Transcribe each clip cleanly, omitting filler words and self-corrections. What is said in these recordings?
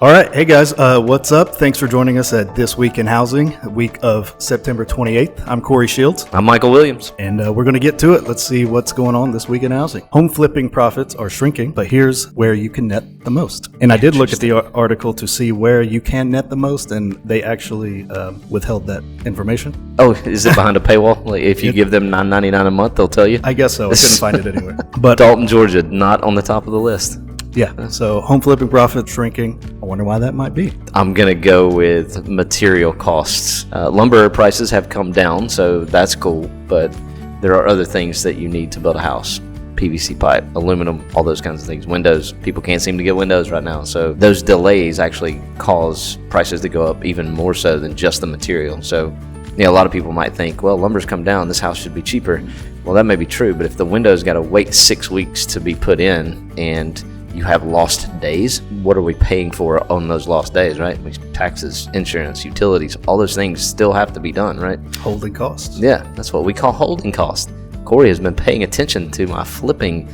All right. Hey, guys. What's up? Thanks for joining us at This Week in Housing, the week of September 28th. I'm Corey Shields. I'm Michael Williams. And we're going to get to it. Let's see what's going on this week in housing. Home flipping profits are shrinking, but here's where you can net the most. And I did look at the article to see where you can net the most, and they actually withheld that information. Oh, is it behind a paywall? Like if you give them $9.99 a month, they'll tell you? I guess so. I couldn't find it anywhere. But Dalton, Georgia, not on the top of the list. Yeah, so home flipping profits shrinking. I wonder why that might be. I'm going to go with material costs. Lumber prices have come down, so that's cool, but there are other things that you need to build a house. PVC pipe, aluminum, all those kinds of things. Windows, people can't seem to get windows right now, so those delays actually cause prices to go up even more so than just the material. So a lot of people might think, well, lumber's come down, this house should be cheaper. Well, that may be true, but if the window's got to wait 6 weeks to be put in and you have lost days, what are we paying for on those lost days, right? Taxes, insurance, utilities, all those things still have to be done, right? Holding costs. Yeah, that's what we call holding costs. Corey has been paying attention to my flipping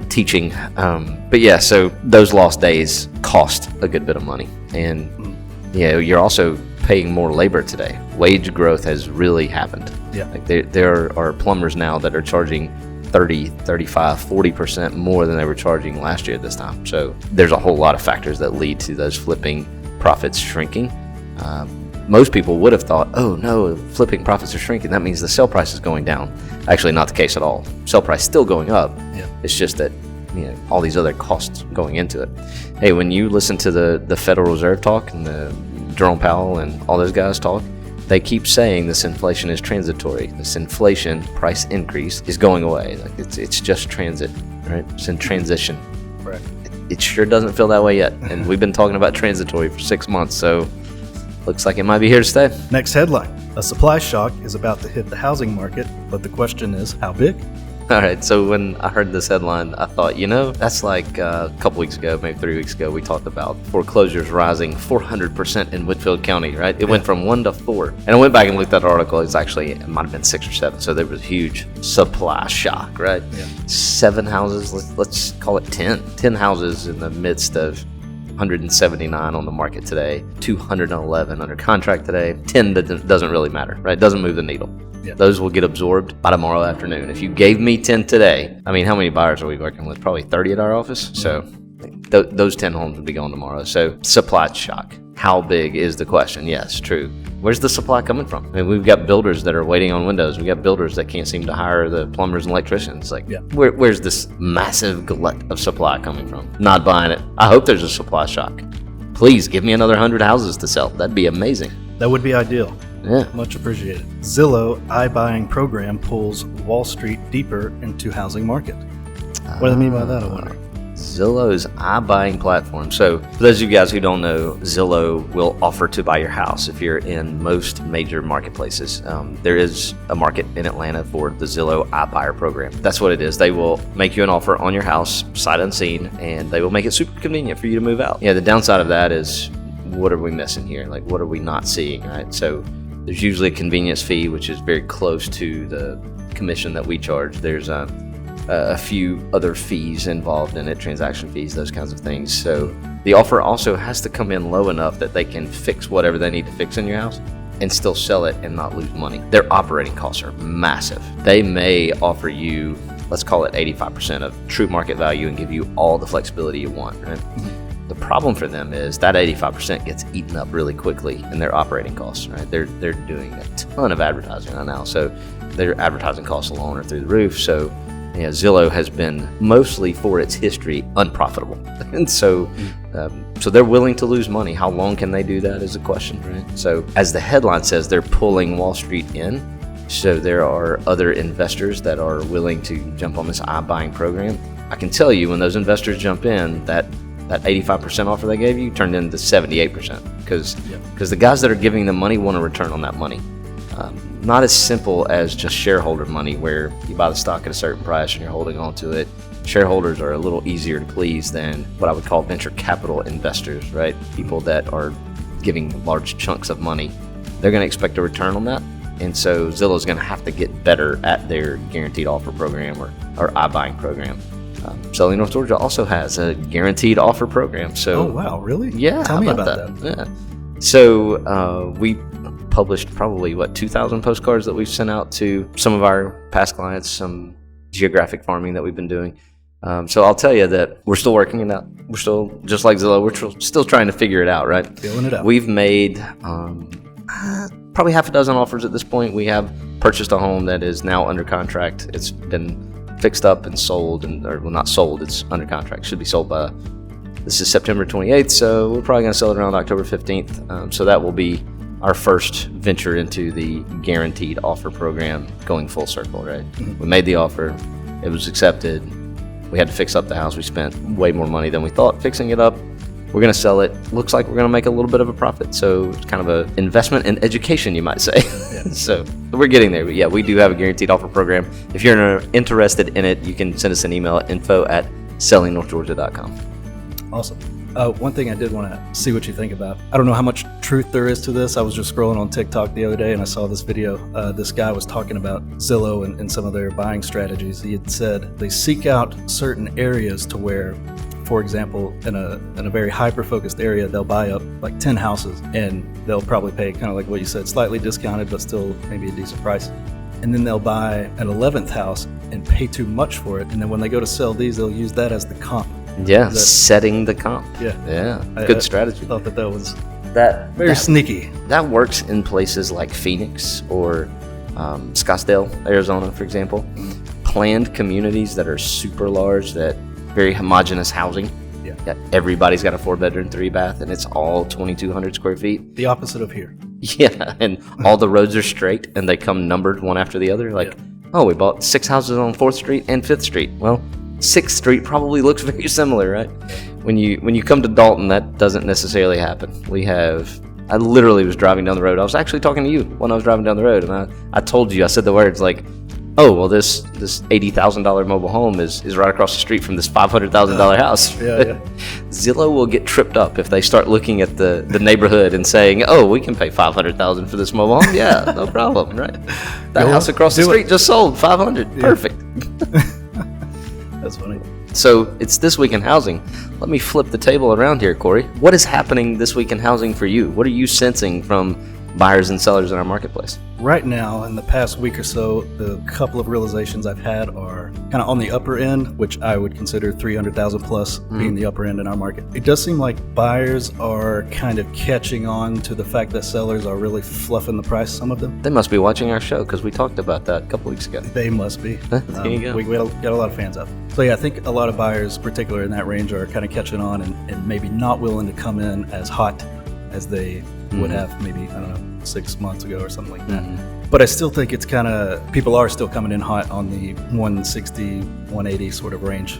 teaching. But yeah, so those lost days cost a good bit of money. And you're also paying more labor today. Wage growth has really happened. Yeah. Like there are plumbers now that are charging 30, 35, 40% more than they were charging last year at this time. So there's a whole lot of factors that lead to those flipping profits shrinking. Most people would have thought, oh no, flipping profits are shrinking. That means the sale price is going down. Actually, not the case at all. Sale price still going up. Yeah. It's just that all these other costs going into it. Hey, when you listen to the Federal Reserve talk and the Jerome Powell and all those guys talk, they keep saying this inflation is transitory. This inflation price increase is going away. Like it's just transit, right? It's in transition. Right. It sure doesn't feel that way yet. And we've been talking about transitory for 6 months, so looks like it might be here to stay. Next headline. A supply shock is about to hit the housing market, but the question is, how big? All right, so when I heard this headline, I thought, that's like a couple weeks ago, maybe 3 weeks ago, we talked about foreclosures rising 400% in Whitfield County, right? It went from 1 to 4. And I went back and looked at the article. It might have been 6 or 7. So there was a huge supply shock, right? Yeah. 7 houses, let's call it 10. 10 houses in the midst of 179 on the market today, 211 under contract today. 10 that doesn't really matter, right? Doesn't move the needle. Yeah. Those will get absorbed by tomorrow afternoon. If you gave me 10 today, how many buyers are we working with? Probably 30 at our office. So those 10 homes would be gone tomorrow. So supply shock. How big is the question? Yes, true. Where's the supply coming from? We've got builders that are waiting on windows. We've got builders that can't seem to hire the plumbers and electricians. Where's this massive glut of supply coming from? Not buying it. I hope there's a supply shock. Please give me another 100 houses to sell. That'd be amazing. That would be ideal. Yeah. Much appreciated. Zillow iBuying program pulls Wall Street deeper into housing market. What do they mean by that, I wonder? Zillow's iBuying platform. So for those of you guys who don't know, Zillow will offer to buy your house if you're in most major marketplaces. There is a market in Atlanta for the Zillow iBuyer program. That's what it is. They will make you an offer on your house, sight unseen, and they will make it super convenient for you to move out. The downside of that is, what are we missing here? Like, what are we not seeing, right? So there's usually a convenience fee, which is very close to the commission that we charge. There's a few other fees involved in it, transaction fees, those kinds of things. So the offer also has to come in low enough that they can fix whatever they need to fix in your house and still sell it and not lose money. Their operating costs are massive. They may offer you, let's call it 85% of true market value and give you all the flexibility you want, right? Mm-hmm. The problem for them is that 85% gets eaten up really quickly in their operating costs, right? They're doing a ton of advertising right now, so their advertising costs alone are through the roof. So Zillow has been mostly for its history unprofitable, and so they're willing to lose money. How long can they do that is a question, right? So as the headline says, they're pulling Wall Street in. So there are other investors that are willing to jump on this iBuying program. I can tell you, when those investors jump in, that 85% offer they gave you turned into 78% because the guys that are giving them money want a return on that money. Not as simple as just shareholder money where you buy the stock at a certain price and you're holding on to it. Shareholders are a little easier to please than what I would call venture capital investors, right? People that are giving large chunks of money. They're going to expect a return on that. And so Zillow's going to have to get better at their guaranteed offer program or iBuying program. Selling North Georgia also has a guaranteed offer program. So, Oh, wow, really? yeah, Tell how me about that. Yeah. So we published probably 2,000 postcards that we've sent out to some of our past clients, some geographic farming that we've been doing. So I'll tell you that we're still working it out. We're still, just like Zillow, we're still trying to figure it out, right? Feeling it out. We've made probably half a dozen offers at this point. We have purchased a home that is now under contract. It's been fixed up and sold, or not sold, it's under contract. Should be sold by, this is September 28th, so we're probably going to sell it around October 15th. So that will be our first venture into the guaranteed offer program going full circle, right? Mm-hmm. We made the offer, it was accepted. We had to fix up the house. We spent way more money than we thought fixing it up. We're going to sell it. Looks like we're going to make a little bit of a profit. So it's kind of an investment in education, you might say. Yeah. So we're getting there. But yeah, we do have a guaranteed offer program. If you're interested in it, you can send us an email at info@sellingnorthgeorgia.com. Awesome. One thing I did want to see what you think about. I don't know how much truth there is to this. I was just scrolling on TikTok the other day and I saw this video. This guy was talking about Zillow and some of their buying strategies. He had said they seek out certain areas to where, for example, in a very hyper-focused area, they'll buy up like 10 houses and they'll probably pay kind of like what you said, slightly discounted, but still maybe a decent price. And then they'll buy an 11th house and pay too much for it. And then when they go to sell these, they'll use that as the comp. Yeah, setting the comp. Yeah. Good strategy. I thought that was very sneaky. That works in places like Phoenix or Scottsdale, Arizona, for example. Planned communities that are super large, that very homogeneous housing. Yeah. Everybody's got a 4-bedroom, 3-bath, and it's all 2,200 square feet. The opposite of here. Yeah, and all the roads are straight and they come numbered one after the other. Like, oh, we bought 6 houses on 4th Street and 5th Street. Well, 6th Street probably looks very similar, right? When you come to Dalton, that doesn't necessarily happen. I literally was driving down the road. I was actually talking to you when I was driving down the road, and I told you, I said the words like, oh, well, this $80,000 mobile home is right across the street from this $500,000 house. Yeah. Zillow will get tripped up if they start looking at the neighborhood and saying, oh, we can pay $500,000 for this mobile home. Yeah, no problem, right? That house across the street just sold $500,000. Perfect. That's funny. So it's This Week in Housing. Let me flip the table around here, Corey. What is happening this week in housing for you? What are you sensing from buyers and sellers in our marketplace? Right now, in the past week or so, the couple of realizations I've had are kind of on the upper end, which I would consider 300,000 plus being the upper end in our market. It does seem like buyers are kind of catching on to the fact that sellers are really fluffing the price, some of them. They must be watching our show because we talked about that a couple weeks ago. They must be. There you go. We got a lot of fans out. So yeah, I think a lot of buyers, particularly in that range, are kind of catching on and maybe not willing to come in as hot as they would have maybe, I don't know, 6 months ago or something like that. But I still think it's kind of, people are still coming in hot on the 160, 180 sort of range.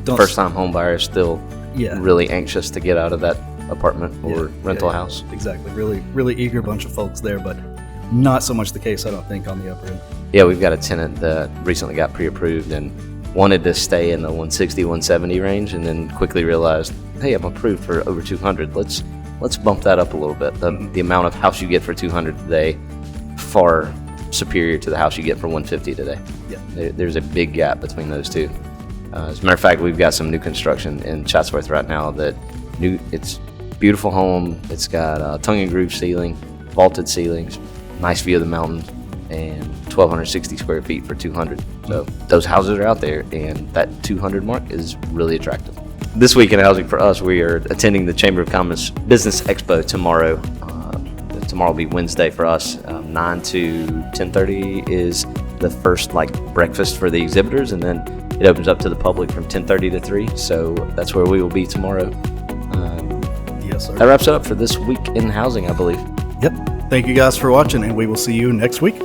First-time home buyers still really anxious to get out of that apartment or rental house. Exactly. Really eager bunch of folks there, but not so much the case, I don't think, on the upper end. Yeah, we've got a tenant that recently got pre-approved and wanted to stay in the 160, 170 range and then quickly realized, hey, I'm approved for over 200. Let's bump that up a little bit. The amount of house you get for 200 today, far superior to the house you get for 150 today. Yeah. There's a big gap between those two. As a matter of fact, we've got some new construction in Chatsworth right now it's beautiful home. It's got tongue and groove ceiling, vaulted ceilings, nice view of the mountain, and 1,260 square feet for 200. So those houses are out there, and that 200 mark is really attractive. This week in housing for us, we are attending the Chamber of Commerce Business Expo tomorrow. Tomorrow will be Wednesday for us. 9 to 10:30 is the first breakfast for the exhibitors, and then it opens up to the public from 10:30 to 3. So that's where we will be tomorrow. Yes, sir. That wraps it up for This Week in Housing, I believe. Yep. Thank you guys for watching, and we will see you next week.